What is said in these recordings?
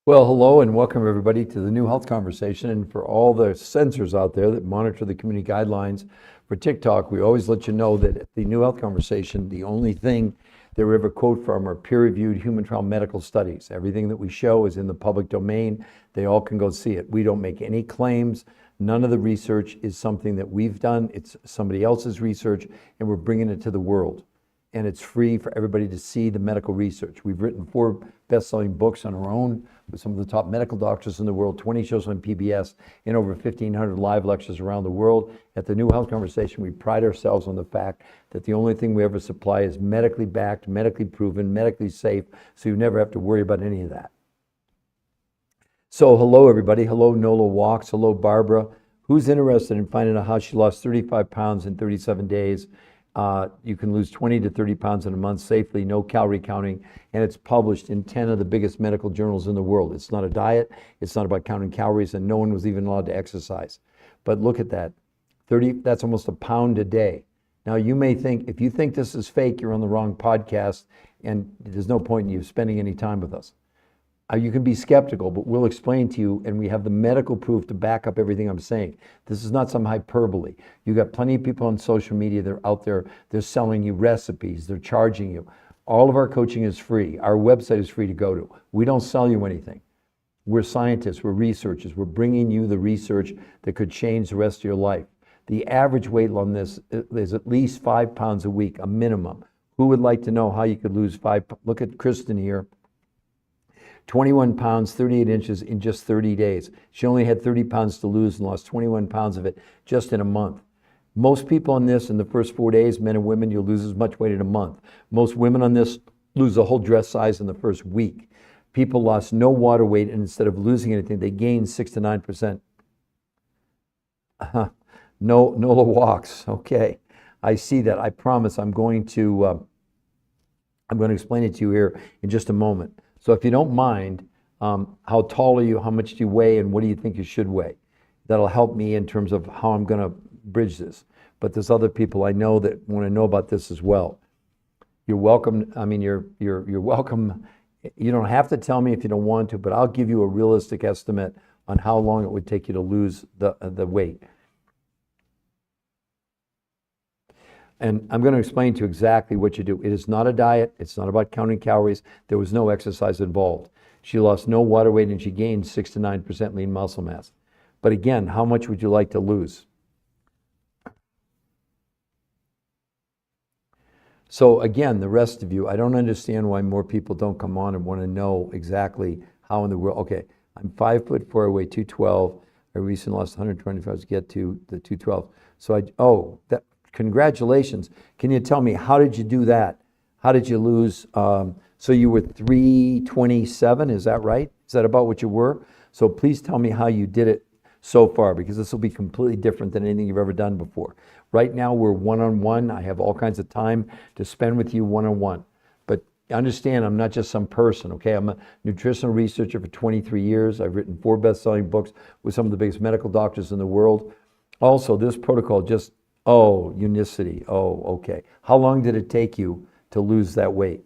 Well, hello and welcome everybody to the New Health Conversation. And for all the censors out there that monitor the community guidelines for TikTok, we always let you know that at the New Health Conversation, the only thing that we ever quote from are peer-reviewed human trial medical studies. Everything that we show is in the public domain. They all can go see it. We don't make any claims. None of the research is something that we've done. It's somebody else's research, and we're bringing it to the world. And it's free for everybody to see the medical research. We've written 4 best-selling books on our own with some of the top medical doctors in the world, 20 shows on PBS, and over 1,500 live lectures around the world. At the New Health Conversation, we pride ourselves on the fact that the only thing we ever supply is medically backed, medically proven, medically safe, so you never have to worry about any of that. So hello, everybody. Hello, Nola Walks. Hello, Barbara. Who's interested in finding out how she lost 35 pounds in 37 days? You can lose 20 to 30 pounds in a month safely, no calorie counting, and it's published in 10 of the biggest medical journals in the world. It's not a diet, it's not about counting calories, and no one was even allowed to exercise. But look at that, that's almost a pound a day. Now you may think, if you think this is fake, you're on the wrong podcast, and there's no point in you spending any time with us. You can be skeptical, but we'll explain to you, and we have the medical proof to back up everything I'm saying. This is not some hyperbole. You got plenty of people on social media that are out there, they're selling you recipes, they're charging you. All of our coaching is free. Our website is free to go to. We don't sell you anything. We're scientists, we're researchers, we're bringing you the research that could change the rest of your life. The average weight on this is at least 5 pounds a week, a minimum. Who would like to know how you could lose 5? Look at Kristen here. 21 pounds, 38 inches in just 30 days. She only had 30 pounds to lose and lost 21 pounds of it just in a month. Most people on this in the first 4 days, men and women, you'll lose as much weight in a month. Most women on this lose a whole dress size in the first week. People lost no water weight, and instead of losing anything, they gained 6 to 9%. Nola Walks. Okay, I see that. I promise I'm going to explain it to you here in just a moment. So if you don't mind, how tall are you, how much do you weigh, and what do you think you should weigh? That'll help me in terms of how I'm going to bridge this. But there's other people I know that want to know about this as well. You're welcome. I mean, you're welcome. You don't have to tell me if you don't want to, but I'll give you a realistic estimate on how long it would take you to lose the weight. And I'm going to explain to you exactly what you do. It is not a diet. It's not about counting calories. There was no exercise involved. She lost no water weight and she gained 6 to 9% lean muscle mass. But again, how much would you like to lose? So again, the rest of you, I don't understand why more people don't come on and want to know exactly how in the world. Okay, I'm 5'4", I weigh 212. I recently lost 125 to get to the 212. So congratulations. Can you tell me, how did you do that? How did you lose? So you were 327, is that right? Is that about what you were? So please tell me how you did it so far, because this will be completely different than anything you've ever done before. Right now we're one-on-one. I have all kinds of time to spend with you one-on-one. But understand, I'm not just some person, okay? I'm a nutritional researcher for 23 years. I've written 4 best-selling books with some of the biggest medical doctors in the world. Also, this protocol just unicity. Oh, okay. How long did it take you to lose that weight?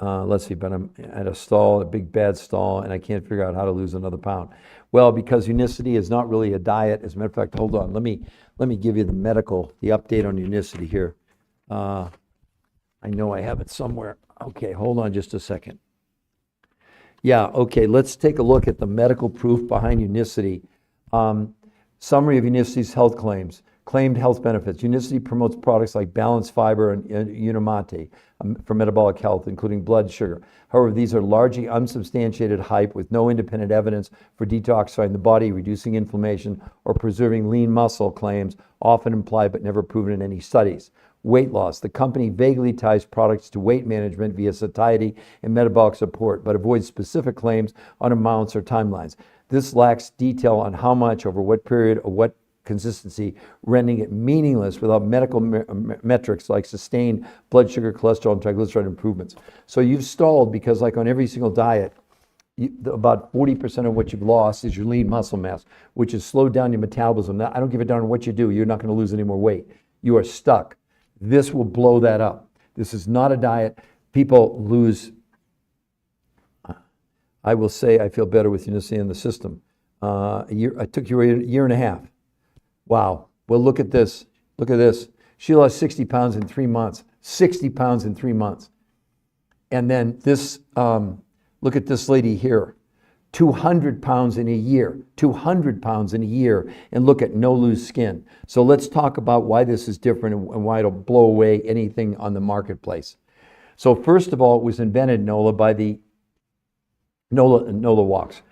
Let's see, but I'm at a big bad stall, and I can't figure out how to lose another pound. Well, because unicity is not really a diet. As a matter of fact, hold on. Let me give you the update on unicity here. I know I have it somewhere. Okay, hold on just a second. Yeah, okay, let's take a look at the medical proof behind unicity. Summary of Unicity's health claims. Claimed health benefits. Unicity promotes products like balanced fiber and Unimate for metabolic health, including blood sugar. However, these are largely unsubstantiated hype with no independent evidence for detoxifying the body, reducing inflammation, or preserving lean muscle. Claims often implied but never proven in any studies. Weight loss. The company vaguely ties products to weight management via satiety and metabolic support, but avoids specific claims on amounts or timelines. This lacks detail on how much, over what period, or what consistency, rendering it meaningless without medical metrics like sustained blood sugar, cholesterol, and triglyceride improvements. So you've stalled because, like on every single diet, about 40% of what you've lost is your lean muscle mass, which has slowed down your metabolism. Now, I don't give a darn what you do. You're not going to lose any more weight. You are stuck. This will blow that up. This is not a diet. People lose I will say I feel better with Unicity in the system. I took you a year and a half. Wow. Well, look at this. Look at this. She lost 60 pounds in 3 months. 60 pounds in 3 months. And then this, look at this lady here. 200 pounds in a year. 200 pounds in a year. And look at no loose skin. So let's talk about why this is different and why it'll blow away anything on the marketplace. So first of all, it was invented, Nola, by the Nola Walks.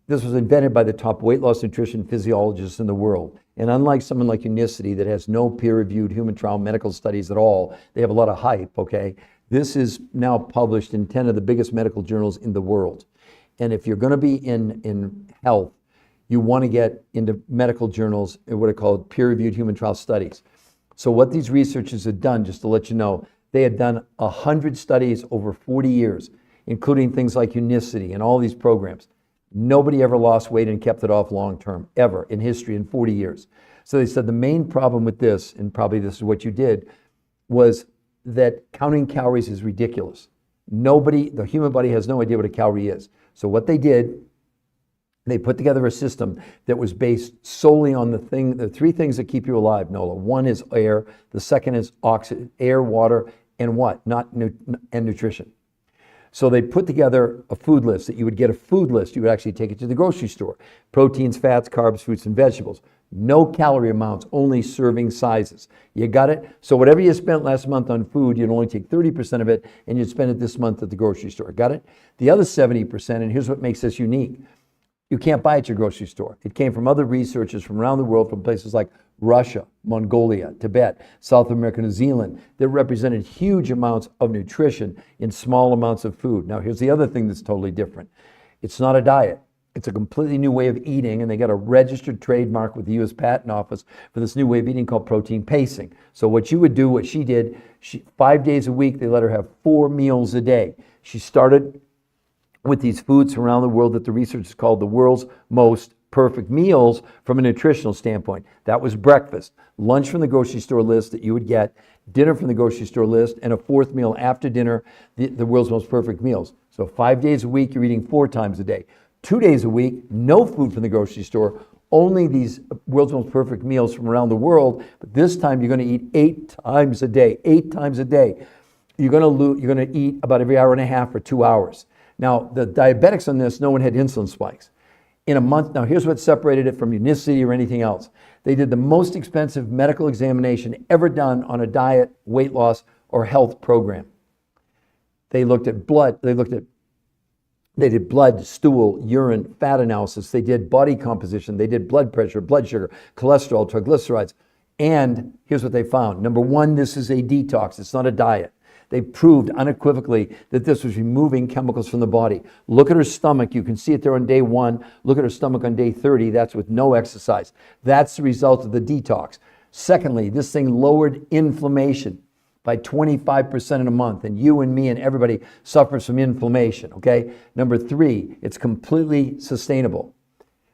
This was invented by the top weight loss nutrition physiologists in the world. And unlike someone like Unicity that has no peer-reviewed human trial medical studies at all, they have a lot of hype, okay? This is now published in 10 of the biggest medical journals in the world. And if you're going to be in health, you want to get into medical journals and what are called peer-reviewed human trial studies. So what these researchers had done, just to let you know, they had done 100 studies over 40 years, including things like Unicity and all these programs. Nobody ever lost weight and kept it off long term, ever, in history, in 40 years. So they said the main problem with this, and probably this is what you did, was that counting calories is ridiculous. The human body has no idea what a calorie is. So what they did, they put together a system that was based solely on the three things that keep you alive, Nola. One is air, the second is oxygen, air, water, and what? And nutrition. So they put together a food list that you would get a food list. You would actually take it to the grocery store. Proteins, fats, carbs, fruits, and vegetables. No calorie amounts, only serving sizes. You got it? So whatever you spent last month on food, you'd only take 30% of it and you'd spend it this month at the grocery store. Got it? The other 70%, and here's what makes this unique. You can't buy it at your grocery store. It came from other researchers from around the world, from places like Russia, Mongolia, Tibet, South America, New Zealand, that represented huge amounts of nutrition in small amounts of food. Now, here's the other thing that's totally different. It's not a diet. It's a completely new way of eating, and they got a registered trademark with the U.S. Patent Office for this new way of eating called protein pacing. So what you would do, what she did, 5 days a week, they let her have 4 meals a day. She started with these foods from around the world that the researchers called the world's most perfect meals from a nutritional standpoint. That was breakfast, lunch from the grocery store list that you would get, dinner from the grocery store list, and a fourth meal after dinner, the world's most perfect meals. So 5 days a week, you're eating 4 times a day. 2 days a week, no food from the grocery store, only these world's most perfect meals from around the world, but this time you're going to eat 8 times a day. 8 times a day. You're going to eat about every hour and a half or 2 hours. Now, the diabetics on this, no one had insulin spikes. In a month, now here's what separated it from Unicity or anything else. They did the most expensive medical examination ever done on a diet, weight loss, or health program. They looked at blood, they did blood, stool, urine, fat analysis. They did body composition. They did blood pressure, blood sugar, cholesterol, triglycerides. And here's what they found. Number one, this is a detox. It's not a diet. They proved unequivocally that this was removing chemicals from the body. Look at her stomach. You can see it there on day 1. Look at her stomach on day 30. That's with no exercise. That's the result of the detox. Secondly, this thing lowered inflammation by 25% in a month. And you and me and everybody suffers from inflammation, okay? Number 3, it's completely sustainable.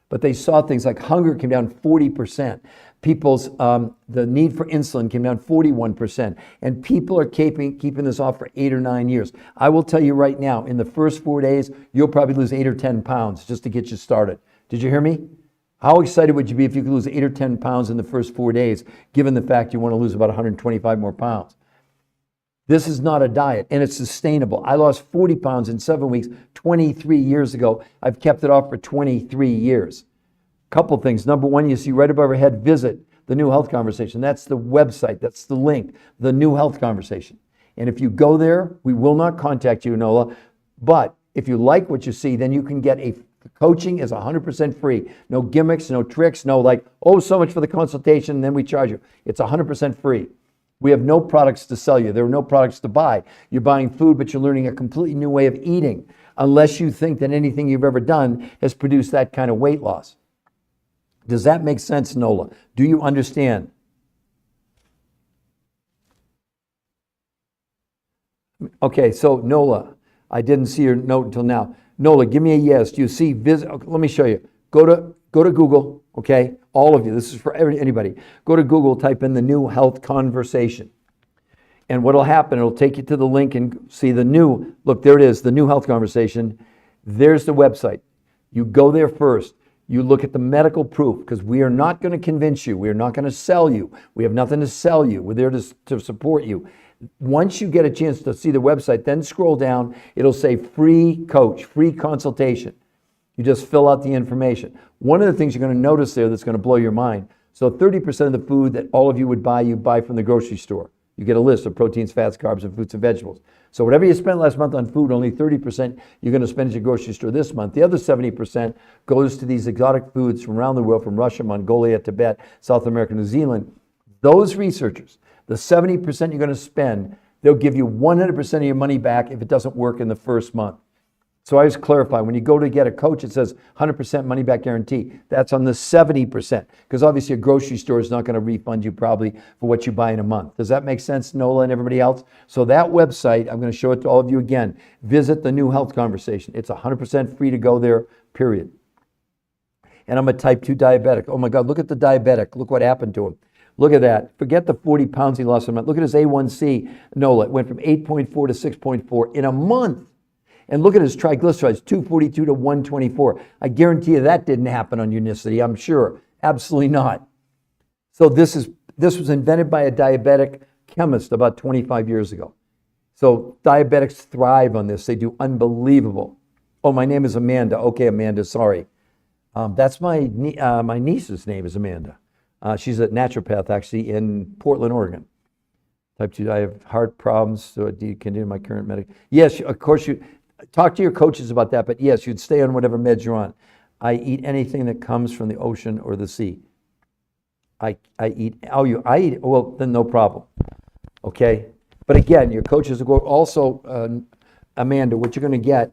But they saw things like hunger came down 40%. People's, the need for insulin came down 41%. And people are keeping this off for 8 or 9 years. I will tell you right now, in the first 4 days, you'll probably lose 8 or 10 pounds just to get you started. Did you hear me? How excited would you be if you could lose 8 or 10 pounds in the first 4 days, given the fact you want to lose about 125 more pounds? This is not a diet, and it's sustainable. I lost 40 pounds in 7 weeks 23 years ago. I've kept it off for 23 years. Couple things. Number one, you see right above our head, visit the New Health Conversation. That's the website. That's the link, the New Health Conversation. And if you go there, we will not contact you, Nola. But if you like what you see, then you can get coaching is 100% free. No gimmicks, no tricks, no like, oh, so much for the consultation, and then we charge you. It's 100% free. We have no products to sell you. There are no products to buy. You're buying food, but you're learning a completely new way of eating, unless you think that anything you've ever done has produced that kind of weight loss. Does that make sense, Nola? Do you understand? Okay, so Nola, I didn't see your note until now. Nola, give me a yes. Do you see, let me show you. Go to Google, okay? All of you, this is for anybody. Go to Google, type in the New Health Conversation. And what'll happen, it'll take you to the link and see the new, look, there it is, the New Health Conversation. There's the website. You go there first. You look at the medical proof, because we are not going to convince you. We are not going to sell you. We have nothing to sell you. We're there to support you. Once you get a chance to see the website, then scroll down. It'll say free coach, free consultation. You just fill out the information. One of the things you're going to notice there that's going to blow your mind. So 30% of the food that all of you would buy, you buy from the grocery store. You get a list of proteins, fats, carbs, and fruits and vegetables. So whatever you spent last month on food, only 30% you're going to spend at your grocery store this month. The other 70% goes to these exotic foods from around the world, from Russia, Mongolia, Tibet, South America, New Zealand. Those researchers, the 70% you're going to spend, they'll give you 100% of your money back if it doesn't work in the first month. So I always clarify, when you go to get a coach, it says 100% money back guarantee. That's on the 70%, because obviously a grocery store is not going to refund you probably for what you buy in a month. Does that make sense, Nola and everybody else? So that website, I'm going to show it to all of you again. Visit the New Health Conversation. It's 100% free to go there, period. And I'm a type 2 diabetic. Oh my God, look at the diabetic. Look what happened to him. Look at that. Forget the 40 pounds he lost in a month. Look at his A1C, Nola. It went from 8.4 to 6.4 in a month. And look at his triglycerides, 242 to 124. I guarantee you that didn't happen on Unicity, I'm sure. Absolutely not. So this was invented by a diabetic chemist about 25 years ago. So diabetics thrive on this. They do unbelievable. Oh, my name is Amanda. Okay, Amanda, sorry. That's my niece's name is Amanda. She's a naturopath, actually, in Portland, Oregon. Type 2, I have heart problems, so do you continue my current medication? Yes, of course you... Talk to your coaches about that, but yes, you'd stay on whatever meds you're on. I eat anything that comes from the ocean or the sea. I eat, well, then no problem. Okay? But again, your coaches will go, also, Amanda, what you're going to get,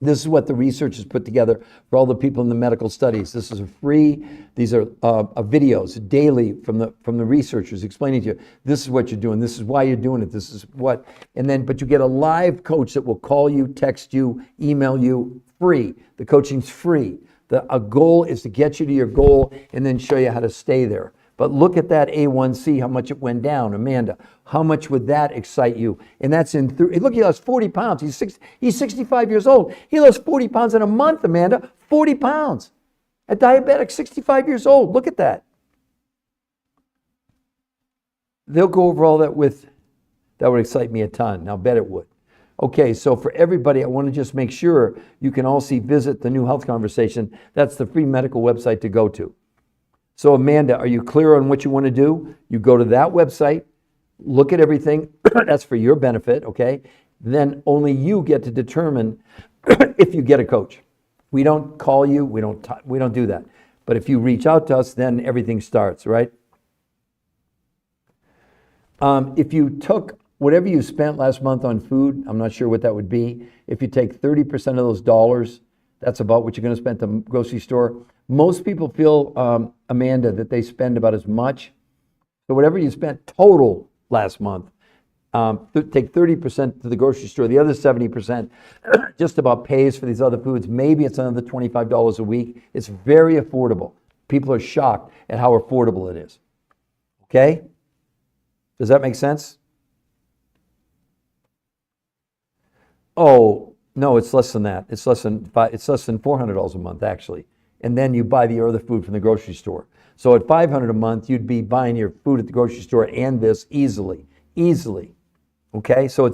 this is what the research has put together for all the people in the medical studies. This is free. These are videos daily from the researchers explaining to you, this is what you're doing, this is why you're doing it, this is what, but you get a live coach that will call you, text you, email you, free. The coaching's free. A goal is to get you to your goal and then show you how to stay there. But look at that A1C, how much it went down. Amanda, how much would that excite you? And that's look, he lost 40 pounds. He's 65 years old. He lost 40 pounds in a month, Amanda. 40 pounds. A diabetic, 65 years old. Look at that. They'll go over all that that would excite me a ton. I'll bet it would. Okay, so for everybody, I want to just make sure you can all visit the New Health Conversation. That's the free medical website to go to. So Amanda, are you clear on what you want to do? You go to that website, look at everything. That's for your benefit, okay? Then only you get to determine if you get a coach. We don't call you, we don't do that. But if you reach out to us, then everything starts, right? If you took whatever you spent last month on food, I'm not sure what that would be. If you take 30% of those dollars, that's about what you're going to spend at the grocery store. Most people feel, Amanda, that they spend about as much. So whatever you spent total last month, take 30% to the grocery store. The other 70% just about pays for these other foods. Maybe it's another $25 a week. It's very affordable. People are shocked at how affordable it is. Okay? Does that make sense? Oh, no, it's less than that. It's less than $400 a month, actually. And then you buy the other food from the grocery store. So at $500 a month, you'd be buying your food at the grocery store and this easily. Okay? So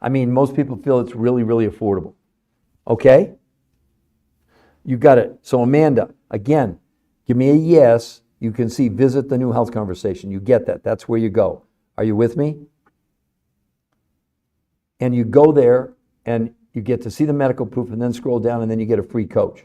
most people feel it's really, really affordable. Okay? You got it. So Amanda, again, give me a yes. You can see, visit the New Health Conversation. You get that. That's where you go. Are you with me? And you go there and you get to see the medical proof and then scroll down and then you get a free coach.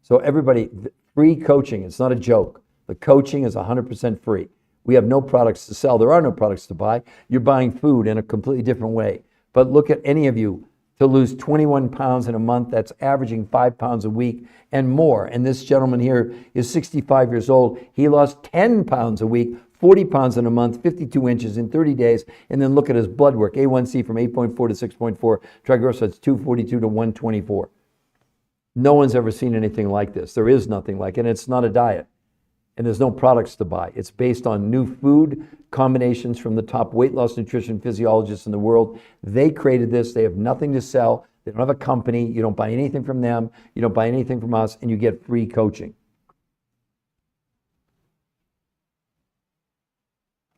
So everybody, free coaching, it's not a joke. The coaching is 100% free. We have no products to sell. There are no products to buy. You're buying food in a completely different way. But look at any of you, to lose 21 pounds in a month, that's averaging 5 pounds a week and more. And this gentleman here is 65 years old. He lost 10 pounds a week, 40 pounds in a month, 52 inches in 30 days. And then look at his blood work, A1C from 8.4 to 6.4, triglycerides 242 to 124. No one's ever seen anything like this. There is nothing like it, and it's not a diet. And there's no products to buy. It's based on new food combinations from the top weight loss nutrition physiologists in the world. They created this. They have nothing to sell. They don't have a company. You don't buy anything from them. You don't buy anything from us, and you get free coaching.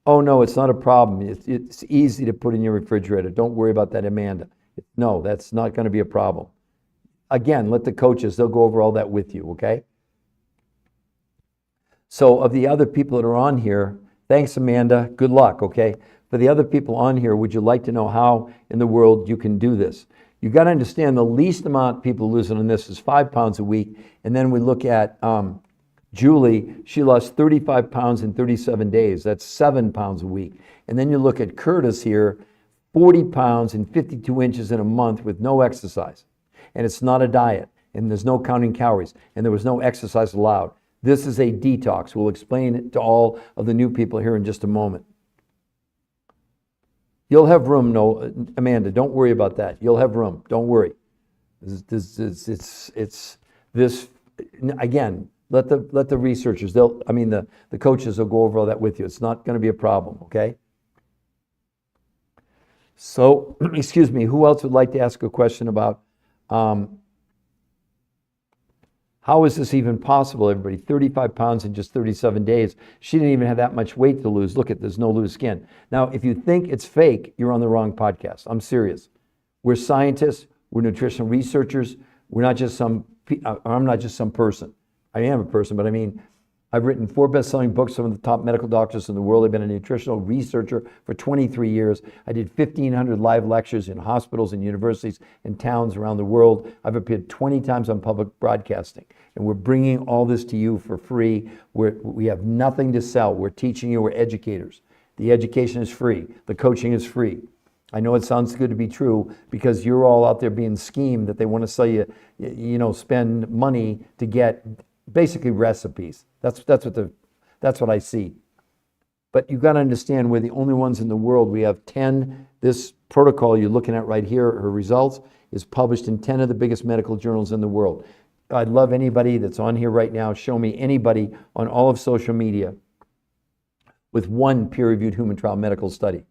Oh, no, it's not a problem. It's easy to put in your refrigerator. Don't worry about that, Amanda. No, that's not going to be a problem. Again, let the coaches, they'll go over all that with you, okay? So of the other people that are on here, thanks, Amanda. Good luck, okay? For the other people on here, would you like to know how in the world you can do this? You got to understand the least amount people losing on this is 5 pounds a week. And then we look at Julie, she lost 35 pounds in 37 days. That's 7 pounds a week. And then you look at Curtis here, 40 pounds and 52 inches in a month with no exercise. And it's not a diet. And there's no counting calories. And there was no exercise allowed. This is a detox. We'll explain it to all of the new people here in just a moment. You'll have room, no, Amanda, don't worry about that. You'll have room, don't worry. Again, let the researchers, the coaches will go over all that with you. It's not going to be a problem, okay? So, excuse me, who else would like to ask a question about how is this even possible, everybody? 35 pounds in just 37 days. She didn't even have that much weight to lose. Look at, there's no loose skin. Now, if you think it's fake, you're on the wrong podcast. I'm serious. We're scientists. We're nutritional researchers. We're not just I'm not just some person. I am a person, but I mean, I've written 4 best-selling books, some of the top medical doctors in the world. I've been a nutritional researcher for 23 years. I did 1,500 live lectures in hospitals and universities and towns around the world. I've appeared 20 times on public broadcasting. And we're bringing all this to you for free. We have nothing to sell. We're teaching you. We're educators. The education is free. The coaching is free. I know it sounds good to be true because you're all out there being schemed that they want to sell you, spend money to get basically recipes. That's what I see. But you've got to understand we're the only ones in the world. We have 10, this protocol you're looking at right here, her results, is published in 10 of the biggest medical journals in the world. I'd love anybody that's on here right now, show me anybody on all of social media with one peer-reviewed human trial medical study.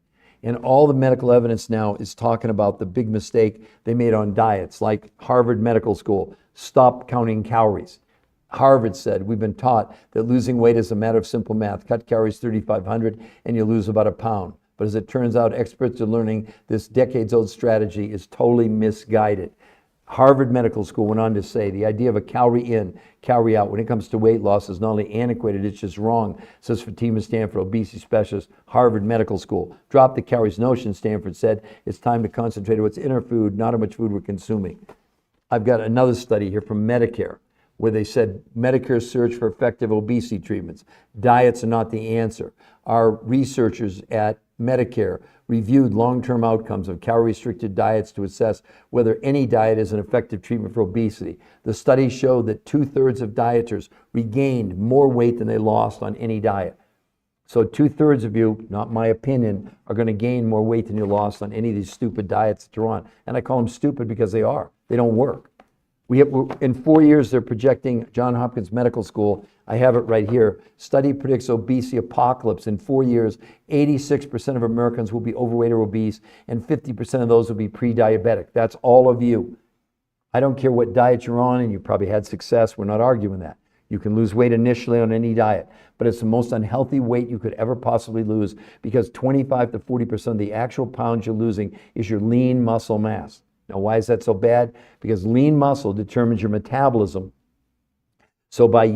And all the medical evidence now is talking about the big mistake they made on diets, like Harvard Medical School, stop counting calories. Harvard said, we've been taught that losing weight is a matter of simple math. Cut calories 3,500 and you lose about a pound. But as it turns out, experts are learning this decades-old strategy is totally misguided. Harvard Medical School went on to say the idea of a calorie in, calorie out when it comes to weight loss is not only antiquated, it's just wrong, says Fatima Stanford, obesity specialist, Harvard Medical School. Drop the calories notion, Stanford said. It's time to concentrate on what's in our food, not how much food we're consuming. I've got another study here from Medicare, where they said Medicare search for effective obesity treatments. Diets are not the answer. Our researchers at Medicare reviewed long-term outcomes of calorie-restricted diets to assess whether any diet is an effective treatment for obesity. The study showed that 2/3 of dieters regained more weight than they lost on any diet. So 2/3 of you, not my opinion, are going to gain more weight than you lost on any of these stupid diets that you're on. And I call them stupid because they are. They don't work. In 4 years, they're projecting, Johns Hopkins Medical School, I have it right here, study predicts obesity apocalypse. In 4 years, 86% of Americans will be overweight or obese, and 50% of those will be pre-diabetic. That's all of you. I don't care what diet you're on, and you probably had success. We're not arguing that. You can lose weight initially on any diet, but it's the most unhealthy weight you could ever possibly lose because 25 to 40% of the actual pounds you're losing is your lean muscle mass. Now, why is that so bad? Because lean muscle determines your metabolism. So by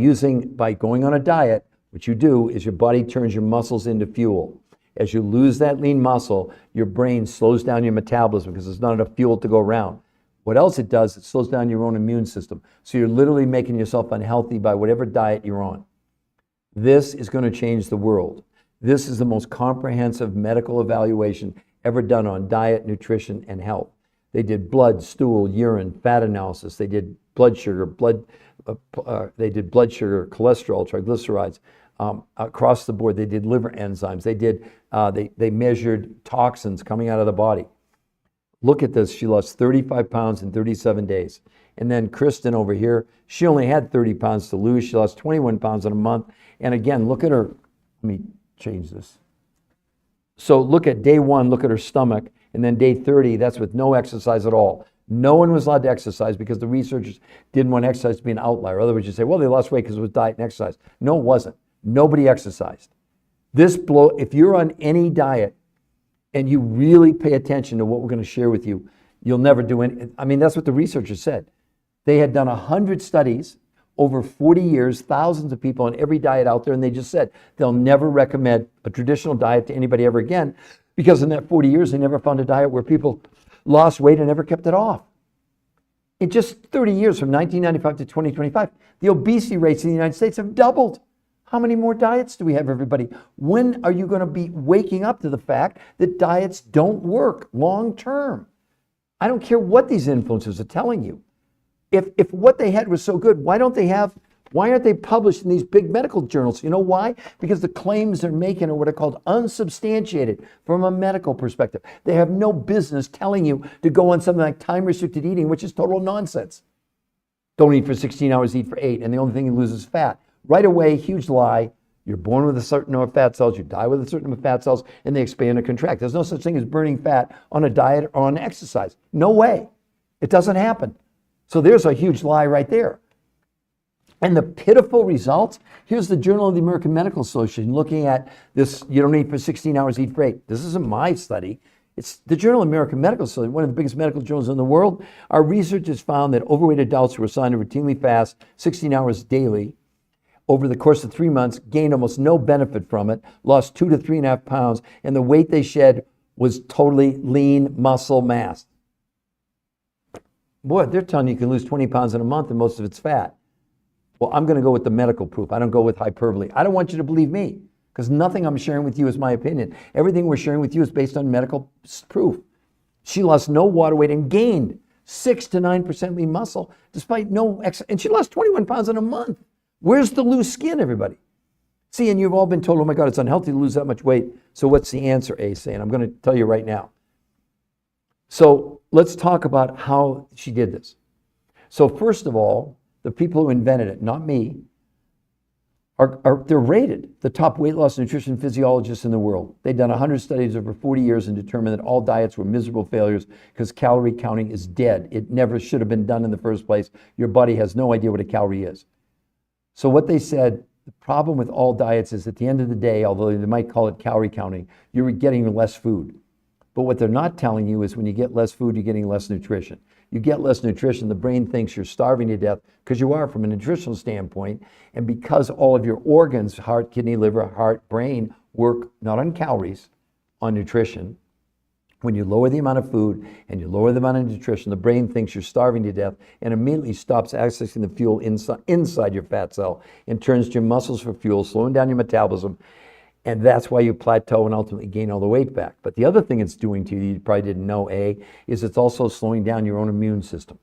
going on a diet, what you do is your body turns your muscles into fuel. As you lose that lean muscle, your brain slows down your metabolism because there's not enough fuel to go around. What else it does, it slows down your own immune system. So you're literally making yourself unhealthy by whatever diet you're on. This is going to change the world. This is the most comprehensive medical evaluation ever done on diet, nutrition, and health. They did blood, stool, urine, fat analysis. They did blood sugar, cholesterol, triglycerides, across the board. They did liver enzymes. They measured toxins coming out of the body. Look at this. She lost 35 pounds in 37 days. And then Kristen over here, she only had 30 pounds to lose. She lost 21 pounds in a month. And again, look at her. Let me change this. So look at day 1, look at her stomach. And then day 30, that's with no exercise at all. No one was allowed to exercise because the researchers didn't want exercise to be an outlier. Otherwise, you say, well, they lost weight because it was diet and exercise. No, it wasn't. Nobody exercised. If you're on any diet and you really pay attention to what we're going to share with you, you'll never do any. I mean, that's what the researchers said. They had done 100 studies over 40 years, thousands of people on every diet out there, and they just said they'll never recommend a traditional diet to anybody ever again, because in that 40 years, they never found a diet where people lost weight and never kept it off. In just 30 years, from 1995 to 2025, the obesity rates in the United States have doubled. How many more diets do we have, everybody? When are you going to be waking up to the fact that diets don't work long term? I don't care what these influencers are telling you. If what they had was so good, why aren't they published in these big medical journals? You know why? Because the claims they're making are what are called unsubstantiated from a medical perspective. They have no business telling you to go on something like time-restricted eating, which is total nonsense. Don't eat for 16 hours, eat for 8, and the only thing you lose is fat. Right away, huge lie. You're born with a certain number of fat cells, you die with a certain number of fat cells, and they expand and contract. There's no such thing as burning fat on a diet or on exercise. No way. It doesn't happen. So there's a huge lie right there. And the pitiful results, here's the Journal of the American Medical Association looking at this, you don't eat for 16 hours, eat for 8. This isn't my study. It's the Journal of the American Medical Association, one of the biggest medical journals in the world. Our researchers found that overweight adults who were assigned to routinely fast 16 hours daily over the course of 3 months gained almost no benefit from it, lost 2 to 3.5 pounds, and the weight they shed was totally lean muscle mass. Boy, they're telling you can lose 20 pounds in a month and most of it's fat. Well, I'm going to go with the medical proof. I don't go with hyperbole. I don't want you to believe me because nothing I'm sharing with you is my opinion. Everything we're sharing with you is based on medical proof. She lost no water weight and gained 6 to 9% lean muscle despite no exercise. And she lost 21 pounds in a month. Where's the loose skin, everybody? See, and you've all been told, oh my God, it's unhealthy to lose that much weight. So what's the answer, A saying? I'm going to tell you right now. So let's talk about how she did this. So first of all, the people who invented it, not me, they're rated the top weight loss nutrition physiologists in the world. They've done 100 studies over 40 years and determined that all diets were miserable failures because calorie counting is dead. It never should have been done in the first place. Your body has no idea what a calorie is. So what they said, the problem with all diets is at the end of the day, although they might call it calorie counting, you're getting less food. But what they're not telling you is when you get less food, you're getting less nutrition. You get less nutrition, the brain thinks you're starving to death because you are from a nutritional standpoint. And because all of your organs, heart, kidney, liver, heart, brain, work not on calories, on nutrition. When you lower the amount of food and you lower the amount of nutrition, the brain thinks you're starving to death and immediately stops accessing the fuel inside your fat cell and turns to your muscles for fuel, slowing down your metabolism. And that's why you plateau and ultimately gain all the weight back. But the other thing it's doing to you probably didn't know, is it's also slowing down your own immune system.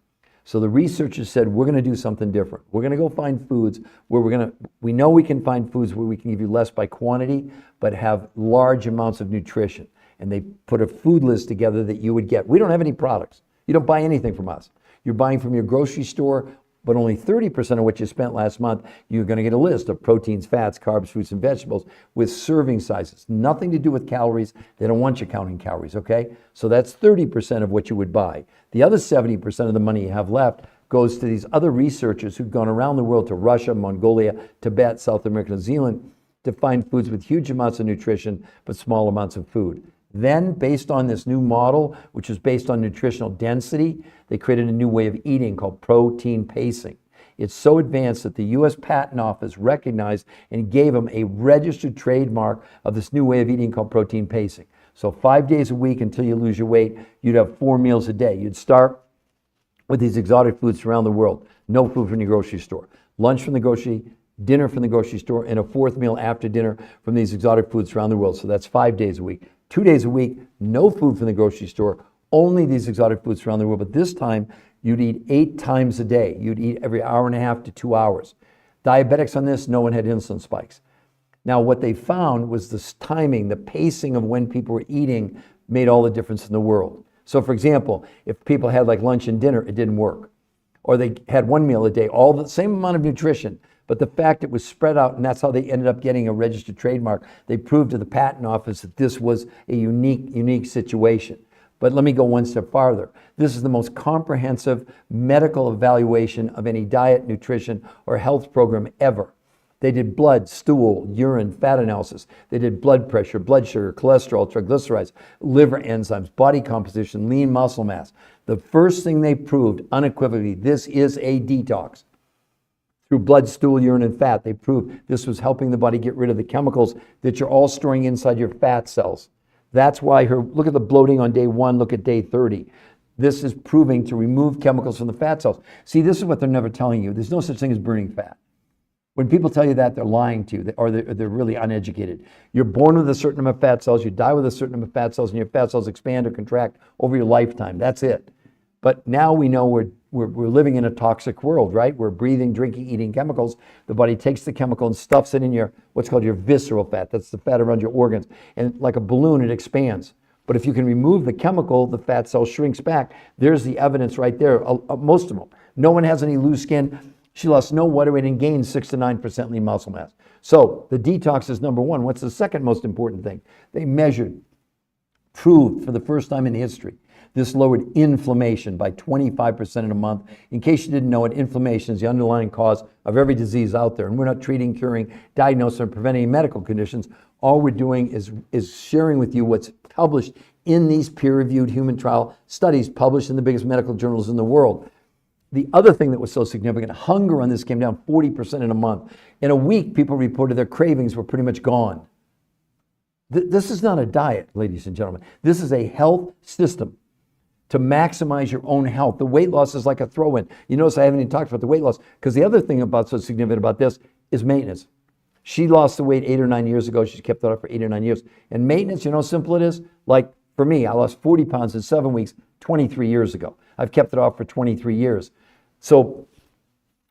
So the researchers said, we're going to do something different. We're going to go find foods where we know we can find foods where we can give you less by quantity, but have large amounts of nutrition. And they put a food list together that you would get. We don't have any products. You don't buy anything from us. You're buying from your grocery store, but only 30% of what you spent last month, you're going to get a list of proteins, fats, carbs, fruits, and vegetables with serving sizes. Nothing to do with calories. They don't want you counting calories, okay? So that's 30% of what you would buy. The other 70% of the money you have left goes to these other researchers who've gone around the world to Russia, Mongolia, Tibet, South America, New Zealand to find foods with huge amounts of nutrition but small amounts of food. Then, based on this new model, which is based on nutritional density, they created a new way of eating called protein pacing. It's so advanced that the U.S. Patent Office recognized and gave them a registered trademark of this new way of eating called protein pacing. So 5 days a week until you lose your weight, you'd have 4 meals a day. You'd start with these exotic foods from around the world. No food from the grocery store. Lunch from the grocery, dinner from the grocery store, and a 4th meal after dinner from these exotic foods around the world. So that's 5 days a week. 2 days a week, no food from the grocery store, only these exotic foods around the world. But this time, you'd eat 8 times a day. You'd eat every hour and a half to 2 hours. Diabetics on this, no one had insulin spikes. Now, what they found was this timing, the pacing of when people were eating made all the difference in the world. So, for example, if people had like lunch and dinner, it didn't work. Or they had 1 meal a day, all the same amount of nutrition, but the fact it was spread out, and that's how they ended up getting a registered trademark. They proved to the patent office that this was a unique situation. But let me go one step farther. This is the most comprehensive medical evaluation of any diet, nutrition, or health program ever. They did blood, stool, urine, fat analysis. They did blood pressure, blood sugar, cholesterol, triglycerides, liver enzymes, body composition, lean muscle mass. The first thing they proved unequivocally, this is a detox. Through blood, stool, urine, and fat, they proved this was helping the body get rid of the chemicals that you're all storing inside your fat cells. That's why look at the bloating on day 1, look at day 30. This is proving to remove chemicals from the fat cells. See, this is what they're never telling you. There's no such thing as burning fat. When people tell you that, they're lying to you, or they're really uneducated. You're born with a certain number of fat cells, you die with a certain number of fat cells, and your fat cells expand or contract over your lifetime. That's it. But now we know we're living in a toxic world, right? We're breathing, drinking, eating chemicals. The body takes the chemical and stuffs it in your, what's called your visceral fat. That's the fat around your organs. And like a balloon, it expands. But if you can remove the chemical, the fat cell shrinks back. There's the evidence right there, most of them. No one has any loose skin. She lost no water weight and gained 6 to 9% lean muscle mass. So the detox is number one. What's the second most important thing? They measured, proved for the first time in history, this lowered inflammation by 25% in a month. In case you didn't know it, inflammation is the underlying cause of every disease out there. And we're not treating, curing, diagnosing, or preventing medical conditions. All we're doing is sharing with you what's published in these peer-reviewed human trial studies published in the biggest medical journals in the world. The other thing that was so significant, hunger on this came down 40% in a month. In a week, people reported their cravings were pretty much gone. This is not a diet, ladies and gentlemen. This is a health system to maximize your own health. The weight loss is like a throw-in. You notice I haven't even talked about the weight loss, because the other thing about so significant about this is maintenance. She lost the weight 8 or 9 years ago. She's kept it up for 8 or 9 years. And maintenance, you know how simple it is? Like for me, I lost 40 pounds in 7 weeks 23 years ago. I've kept it off for 23 years. So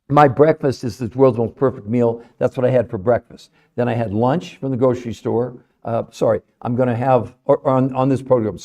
my breakfast is the world's most perfect meal. That's what I had for breakfast. Then I had lunch from the grocery store. I'm going to have, on this program,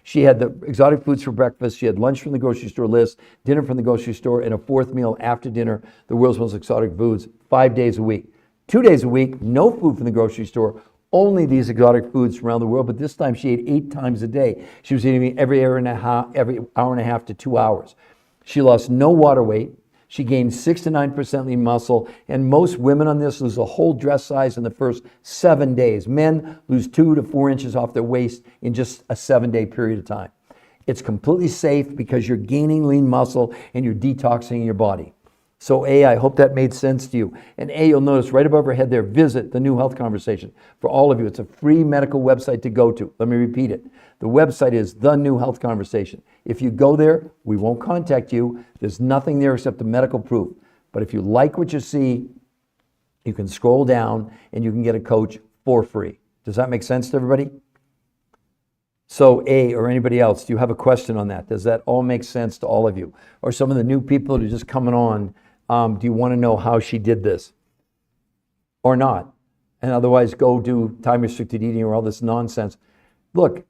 She had the exotic foods for breakfast. She had lunch from the grocery store list, dinner from the grocery store, and a fourth meal after dinner, the world's most exotic foods, 5 days a week. 2 days a week, no food from the grocery store, only these exotic foods from around the world. But this time she ate 8 times a day. She was eating every hour and a half to 2 hours. She lost no water weight. She gained 6 to 9% lean muscle, and most women on this lose a whole dress size in the first 7 days. Men lose 2 to 4 inches off their waist in just a 7-day period of time. It's completely safe because you're gaining lean muscle and you're detoxing your body. So A, I hope that made sense to you. And A, you'll notice right above her head there, visit the New Health Conversation. For all of you, it's a free medical website to go to. Let me repeat it. The website is the New Health Conversation. If you go there, we won't contact you. There's nothing there except the medical proof. But if you like what you see, you can scroll down and you can get a coach for free. Does that make sense to everybody? So A, or anybody else, do you have a question on that? Does that all make sense to all of you? Or some of the new people that are just coming on, do you want to know how she did this? Or not? And otherwise go do time-restricted eating or all this nonsense. Look,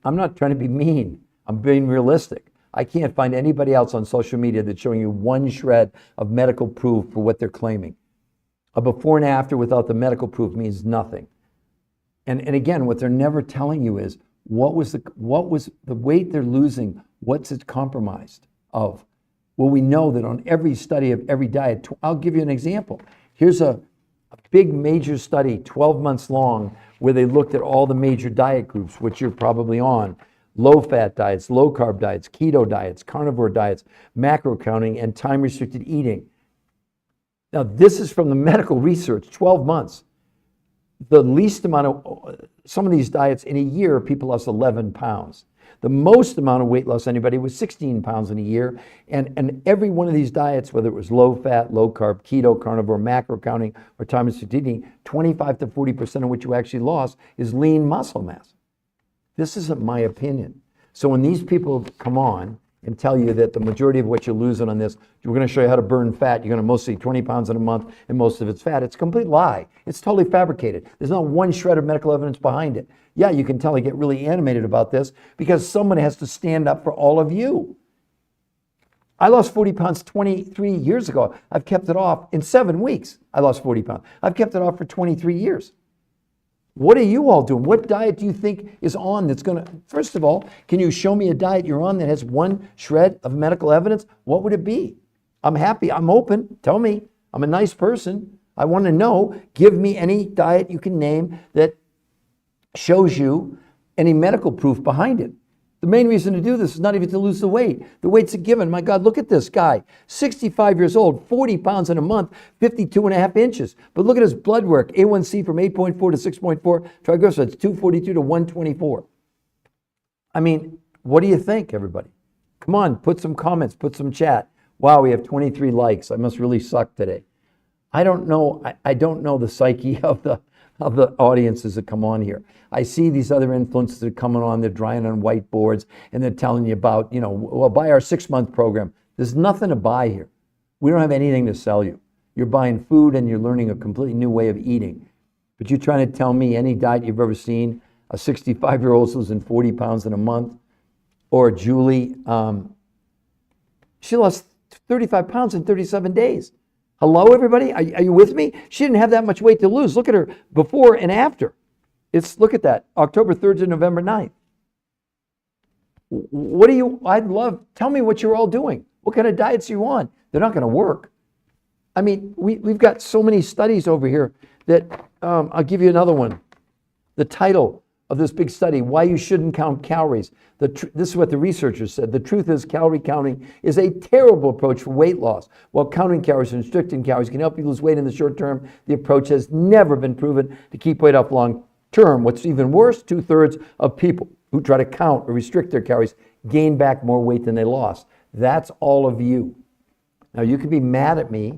I'm not trying to be mean. I'm being realistic. I can't find anybody else on social media that's showing you one shred of medical proof for what they're claiming. A before and after without the medical proof means nothing. And again, what they're never telling you is, what was the weight they're losing? What's it compromised of? Well, we know that on every study of every diet, I'll give you an example. Here's a big major study, 12 months long, where they looked at all the major diet groups, which you're probably on. Low-fat diets, low-carb diets, keto diets, carnivore diets, macro counting, and time-restricted eating. Now, this is from the medical research, 12 months. The least amount of, some of these diets in a year, people lost 11 pounds. The most amount of weight loss anybody was 16 pounds in a year. And every one of these diets, whether it was low fat, low carb, keto, carnivore, macro counting, or time restricted eating, 25 to 40% of what you actually lost is lean muscle mass. This isn't my opinion. So when these people come on and tell you that the majority of what you're losing on this, we're going to show you how to burn fat, you're going to mostly 20 pounds in a month, and most of it's fat. It's a complete lie. It's totally fabricated. There's not one shred of medical evidence behind it. Yeah, you can tell I get really animated about this because someone has to stand up for all of you. I lost 40 pounds 23 years ago. I've kept it off in 7 weeks. I lost 40 pounds. I've kept it off for 23 years. What are you all doing? What diet do you think is on that's going to, first of all, can you show me a diet you're on that has one shred of medical evidence? What would it be? I'm happy. I'm open. Tell me. I'm a nice person. I want to know. Give me any diet you can name that shows you any medical proof behind it. The main reason to do this is not even to lose the weight. The weight's a given. My God, look at this guy. 65 years old, 40 pounds in a month, 52 and a half inches. But look at his blood work. A1C from 8.4 to 6.4, triglycerides 242 to 124. I mean, what do you think, everybody? Come on, put some comments, put some chat. Wow, we have 23 likes. I must really suck today. I don't know. I don't know the psyche of the audiences that come on here. I see these other influencers that are coming on, they're drawing on whiteboards and they're telling you about, well, buy our 6-month program. There's nothing to buy here. We don't have anything to sell you. You're buying food and you're learning a completely new way of eating. But you're trying to tell me any diet you've ever seen, a 65-year-old losing 40 pounds in a month, or Julie, she lost 35 pounds in 37 days. Hello, everybody? Are you with me? She didn't have that much weight to lose. Look at her before and after. Look at that, October 3rd to November 9th. Tell me what you're all doing. What kind of diets are you on? They're not going to work. I mean, we've got so many studies over here that, I'll give you another one. The title of this big study, Why You Shouldn't Count Calories. This is what the researchers said. The truth is, calorie counting is a terrible approach for weight loss. While counting calories and restricting calories can help you lose weight in the short term, the approach has never been proven to keep weight off long term. What's even worse, 2/3 of people who try to count or restrict their calories gain back more weight than they lost. That's all of you. Now, you can be mad at me.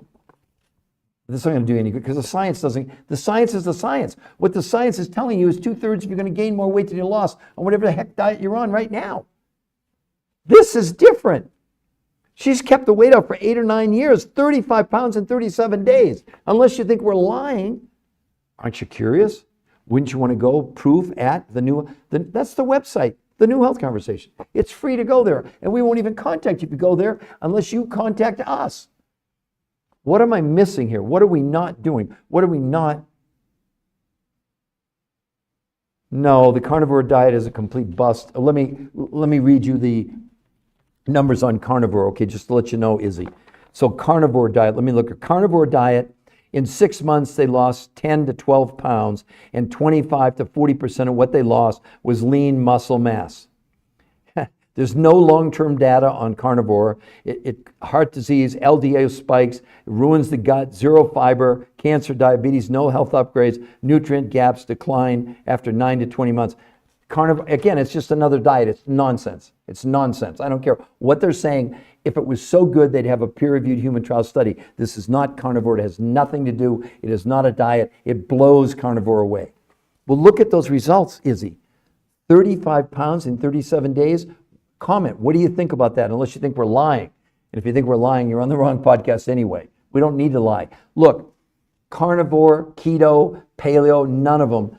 This isn't going to do any good because the science is the science. What the science is telling you is 2/3 of you're going to gain more weight than you lost on whatever the heck diet you're on right now. This is different. She's kept the weight off for 8 or 9 years, 35 pounds in 37 days. Unless you think we're lying, aren't you curious? Wouldn't you want to go proof at that's the website, The New Health Conversation. It's free to go there. And we won't even contact you if you go there unless you contact us. What am I missing here? What are we not doing? What are we not? No, the carnivore diet is a complete bust. Let me read you the numbers on carnivore, okay, just to let you know, Izzy. So carnivore diet, let me look at carnivore diet. In 6 months, they lost 10 to 12 pounds, and 25 to 40% of what they lost was lean muscle mass. There's no long-term data on carnivore. Heart disease, LDL spikes, ruins the gut, zero fiber, cancer, diabetes, no health upgrades, nutrient gaps decline after 9 to 20 months. Carnivore, again, it's just another diet. It's nonsense. It's nonsense. I don't care what they're saying. If it was so good, they'd have a peer-reviewed human trial study. This is not carnivore. It has nothing to do. It is not a diet. It blows carnivore away. Well, look at those results, Izzy. 35 pounds in 37 days. Comment. What do you think about that? Unless you think we're lying. And if you think we're lying, you're on the wrong podcast anyway. We don't need to lie. Look, carnivore, keto, paleo, none of them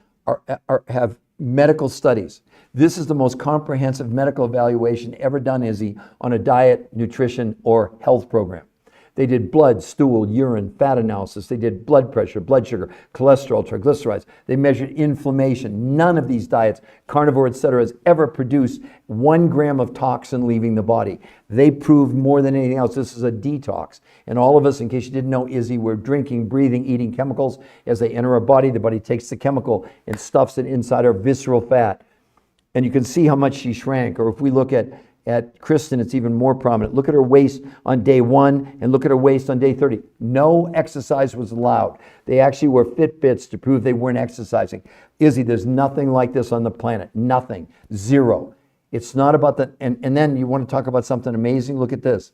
have medical studies. This is the most comprehensive medical evaluation ever done, Izzy, on a diet, nutrition, or health program. They did blood, stool, urine, fat analysis. They did blood pressure, blood sugar, cholesterol, triglycerides. They measured inflammation. None of these diets, carnivore, etc., has ever produced 1 gram of toxin leaving the body. They proved more than anything else this is a detox. And all of us, in case you didn't know, Izzy, we're drinking, breathing, eating chemicals. As they enter our body, the body takes the chemical and stuffs it inside our visceral fat. And you can see how much she shrank. Or if we look at Kristen, it's even more prominent. Look at her waist on day 1 and look at her waist on day 30. No exercise was allowed. They actually wore Fitbits to prove they weren't exercising. Izzy, there's nothing like this on the planet. Nothing. Zero. It's not about the, and then you want to talk about something amazing? Look at this.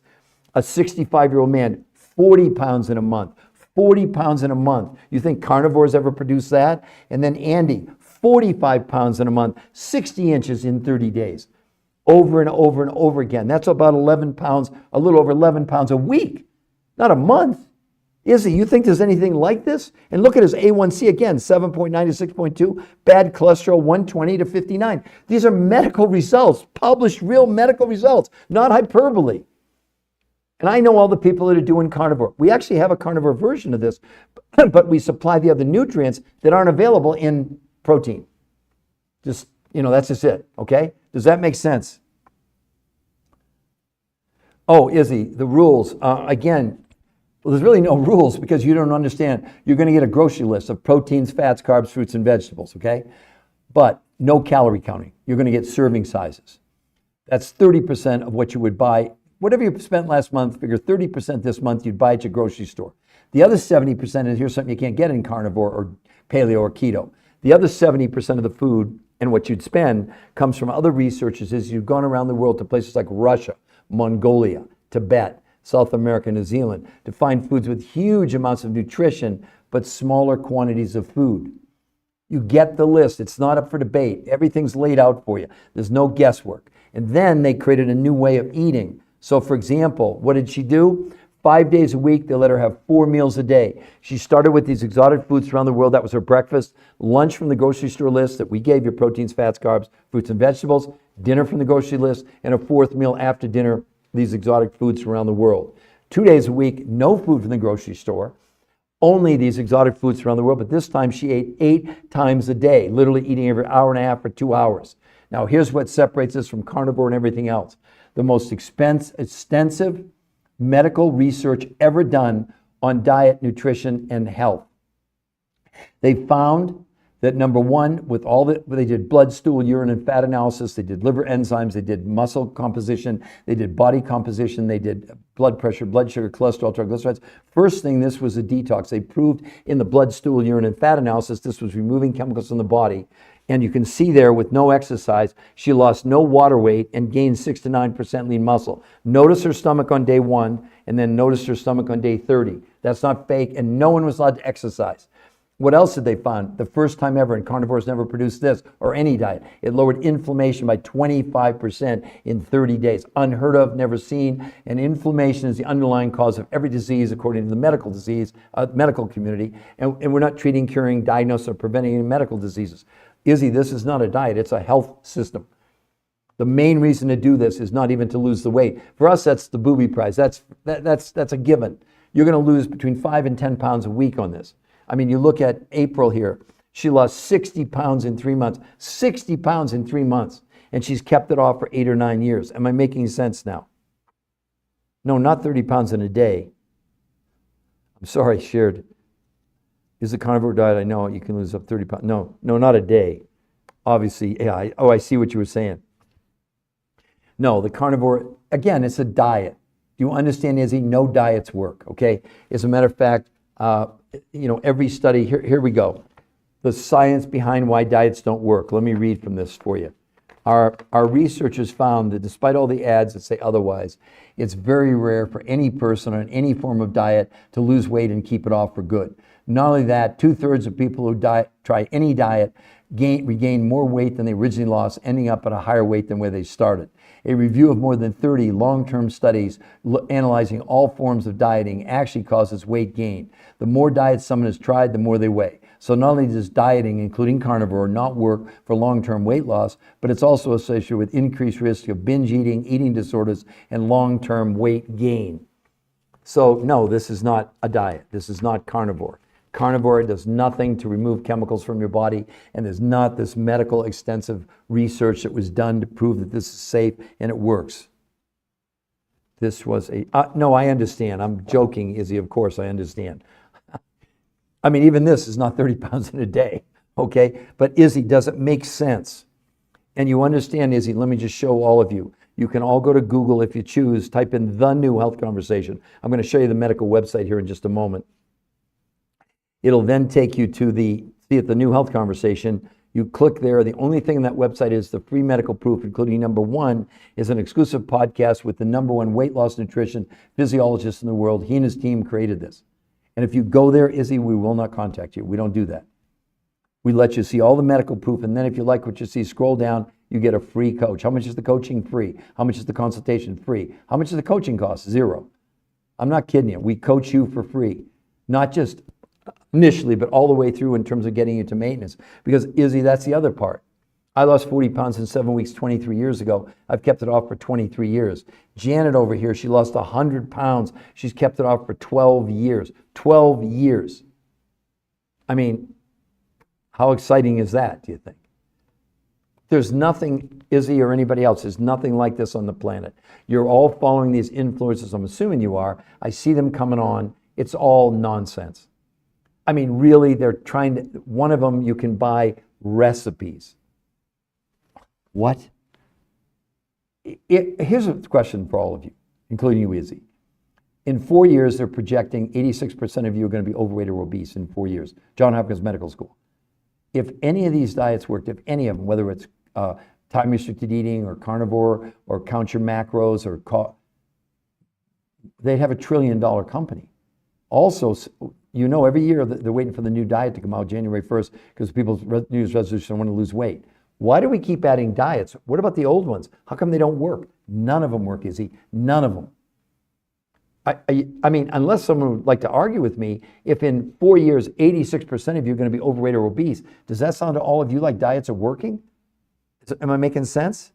A 65-year-old man, 40 pounds in a month. 40 pounds in a month. You think carnivores ever produce that? And then Andy, 45 pounds in a month, 60 inches in 30 days. Over and over and over again. That's about 11 pounds, a little over 11 pounds a week, not a month. Izzy, you think there's anything like this? And look at his A1C again, 7.9 to 6.2, bad cholesterol, 120 to 59. These are medical results, published real medical results, not hyperbole. And I know all the people that are doing carnivore. We actually have a carnivore version of this, but we supply the other nutrients that aren't available in protein. Just, that's just it, okay? Does that make sense? Oh, Izzy, the rules. Again, well, there's really no rules because you don't understand. You're going to get a grocery list of proteins, fats, carbs, fruits, and vegetables, okay? But no calorie counting. You're going to get serving sizes. That's 30% of what you would buy. Whatever you spent last month, figure 30% this month you'd buy at your grocery store. The other 70%, and here's something you can't get in carnivore or paleo or keto. The other 70% of the food and what you'd spend comes from other researchers as you've gone around the world to places like Russia, Mongolia, Tibet, South America, New Zealand, to find foods with huge amounts of nutrition, but smaller quantities of food. You get the list. It's not up for debate. Everything's laid out for you. There's no guesswork. And then they created a new way of eating. So for example, what did she do? 5 days a week, they let her have 4 meals a day. She started with these exotic foods around the world. That was her breakfast. Lunch from the grocery store list that we gave you, proteins, fats, carbs, fruits, and vegetables. Dinner from the grocery list. And a 4th meal after dinner, these exotic foods from around the world. 2 days a week, no food from the grocery store. Only these exotic foods from around the world. But this time she ate 8 times a day, literally eating every hour and a half for 2 hours. Now here's what separates us from carnivore and everything else. The most extensive medical research ever done on diet, nutrition, and health. They found that number one, with all that, they did blood, stool, urine, and fat analysis, they did liver enzymes, they did muscle composition, they did body composition, they did blood pressure, blood sugar, cholesterol, triglycerides. First thing, this was a detox. They proved in the blood, stool, urine, and fat analysis, this was removing chemicals from the body. And you can see there with no exercise, she lost no water weight and gained 6 to 9% lean muscle. Notice her stomach on day 1 and then notice her stomach on day 30. That's not fake, and no one was allowed to exercise. What else did they find? The first time ever, and carnivores never produced this or any diet. It lowered inflammation by 25% in 30 days. Unheard of, never seen. And inflammation is the underlying cause of every disease according to the medical community. And we're not treating, curing, diagnosing, or preventing any medical diseases. Izzy, this is not a diet, it's a health system. The main reason to do this is not even to lose the weight. For us, that's the booby prize. That's a given. You're going to lose between 5 and 10 pounds a week on this. I mean, you look at April here. She lost 60 pounds in 3 months. 60 pounds in 3 months. And she's kept it off for 8 or 9 years. Am I making sense now? No, not 30 pounds in a day. I'm sorry, shared. Is a carnivore diet, I know you can lose up 30 pounds. No, not a day. Obviously, yeah, I see what you were saying. No, the carnivore, again, it's a diet. Do you understand, Izzy? No diets work, okay? As a matter of fact, every study, here we go. The science behind why diets don't work. Let me read from this for you. Our researchers found that despite all the ads that say otherwise, it's very rare for any person on any form of diet to lose weight and keep it off for good. Not only that, 2/3 of people who try any diet regain more weight than they originally lost, ending up at a higher weight than where they started. A review of more than 30 long-term studies analyzing all forms of dieting actually causes weight gain. The more diets someone has tried, the more they weigh. So not only does dieting, including carnivore, not work for long-term weight loss, but it's also associated with increased risk of binge eating, eating disorders, and long-term weight gain. So no, this is not a diet. This is not carnivore. Carnivore does nothing to remove chemicals from your body, and there's not this medical extensive research that was done to prove that this is safe and it works. This was no, I understand. I'm joking, Izzy, of course I understand. I mean, even this is not 30 pounds in a day, okay? But Izzy, does it make sense? And you understand, Izzy, let me just show all of you. You can all go to Google if you choose, type in the new health conversation. I'm going to show you the medical website here in just a moment. It'll then take you to the new health conversation. You click there. The only thing on that website is the free medical proof, including number 1 is an exclusive podcast with the number 1 weight loss nutrition physiologist in the world. He and his team created this. And if you go there, Izzy, we will not contact you. We don't do that. We let you see all the medical proof, and then if you like what you see, scroll down, you get a free coach. How much is the coaching? Free. How much is the consultation? Free. How much does the coaching cost? 0. I'm not kidding you. We coach you for free. Not just initially, but all the way through in terms of getting you to maintenance. Because, Izzy, that's the other part. I lost 40 pounds in 7 weeks 23 years ago. I've kept it off for 23 years. Janet over here, she lost 100 pounds. She's kept it off for 12 years. 12 years. I mean, How exciting is that, do you think? There's nothing, Izzy or anybody else, there's nothing like this on the planet. You're all following these influencers, I'm assuming you are. I see them coming on. It's all nonsense. I mean, really, they're trying to, one of them, you can buy recipes. What? Here's a question for all of you, including you, Izzy. In 4 years, they're projecting 86% of you are going to be overweight or obese in 4 years. Johns Hopkins Medical School. If any of these diets worked, if any of them, whether it's time-restricted eating or carnivore or count your macros or they'd have $1 trillion company. Also, you know, every year they're waiting for the new diet to come out January 1st because people's New Year's resolution want to lose weight. Why do we keep adding diets? What about the old ones? How come they don't work? None of them work, Izzy. None of them. I mean, unless someone would like to argue with me, if in 4 years, 86% of you are going to be overweight or obese, does that sound to all of you like diets are working? Am I making sense?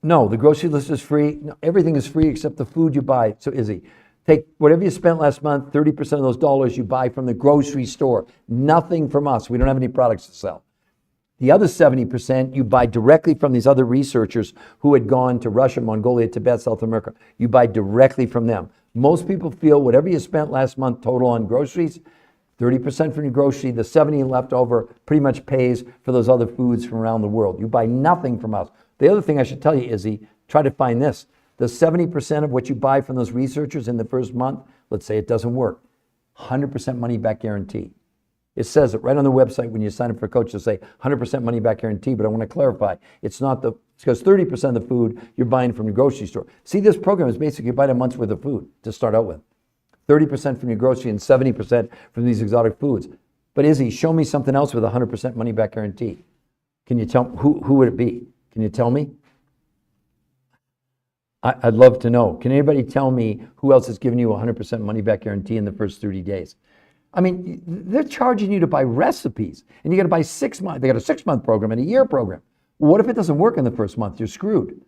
No, the grocery list is free. No, everything is free except the food you buy. So Izzy, take whatever you spent last month, 30% of those dollars you buy from the grocery store. Nothing from us. We don't have any products to sell. The other 70% you buy directly from these other researchers who had gone to Russia, Mongolia, Tibet, South America. You buy directly from them. Most people feel whatever you spent last month total on groceries, 30% from your grocery, the 70 left over pretty much pays for those other foods from around the world. You buy nothing from us. The other thing I should tell you, Izzy, try to find this. The 70% of what you buy from those researchers in the first month, let's say it doesn't work, 100% money back guarantee. It says it right on the website when you sign up for a coach, to say 100% money back guarantee, but I want to clarify, it's because 30% of the food you're buying from your grocery store. See, this program is basically you buy a month's worth of food to start out with. 30% from your grocery and 70% from these exotic foods. But Izzy, show me something else with a 100% money back guarantee. Can you tell, who would it be? Can you tell me? I'd love to know. Can anybody tell me who else is giving you a 100% money back guarantee in the first 30 days? I mean, they're charging you to buy recipes, and you got to buy 6 months. They got a 6-month program and a year program. Well, what if it doesn't work in the first month? You're screwed.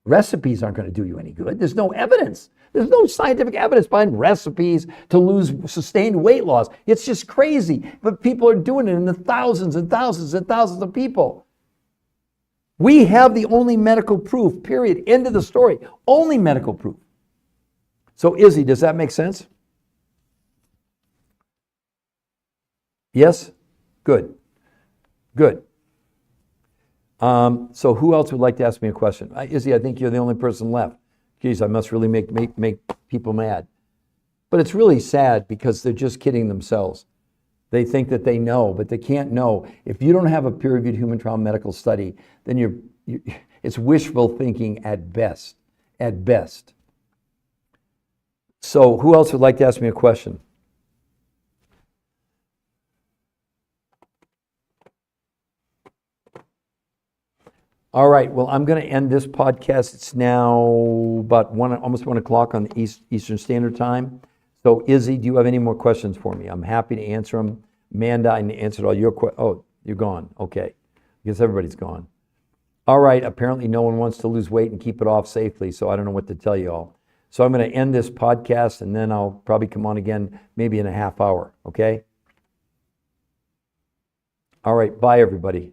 Recipes aren't going to do you any good. There's no evidence. There's no scientific evidence behind recipes to lose sustained weight loss. It's just crazy. But people are doing it in the thousands and thousands and thousands of people. We have the only medical proof, period. End of the story. Only medical proof. So, Izzy, does that make sense? Yes? Good. Good. So who else would like to ask me a question? Izzy, I think you're the only person left. Geez, I must really make people mad. But it's really sad because they're just kidding themselves. They think that they know, but they can't know. If you don't have a peer-reviewed human trial medical study, then it's wishful thinking at best. At best. So who else would like to ask me a question? All right, well, I'm going to end this podcast. It's now about almost 1 o'clock on the Eastern Standard Time. So, Izzy, do you have any more questions for me? I'm happy to answer them. Amanda, I answered all your questions. Oh, you're gone. Okay. I guess everybody's gone. All right, apparently no one wants to lose weight and keep it off safely, so I don't know what to tell you all. So I'm going to end this podcast, and then I'll probably come on again maybe in a half hour, okay? All right, bye, everybody.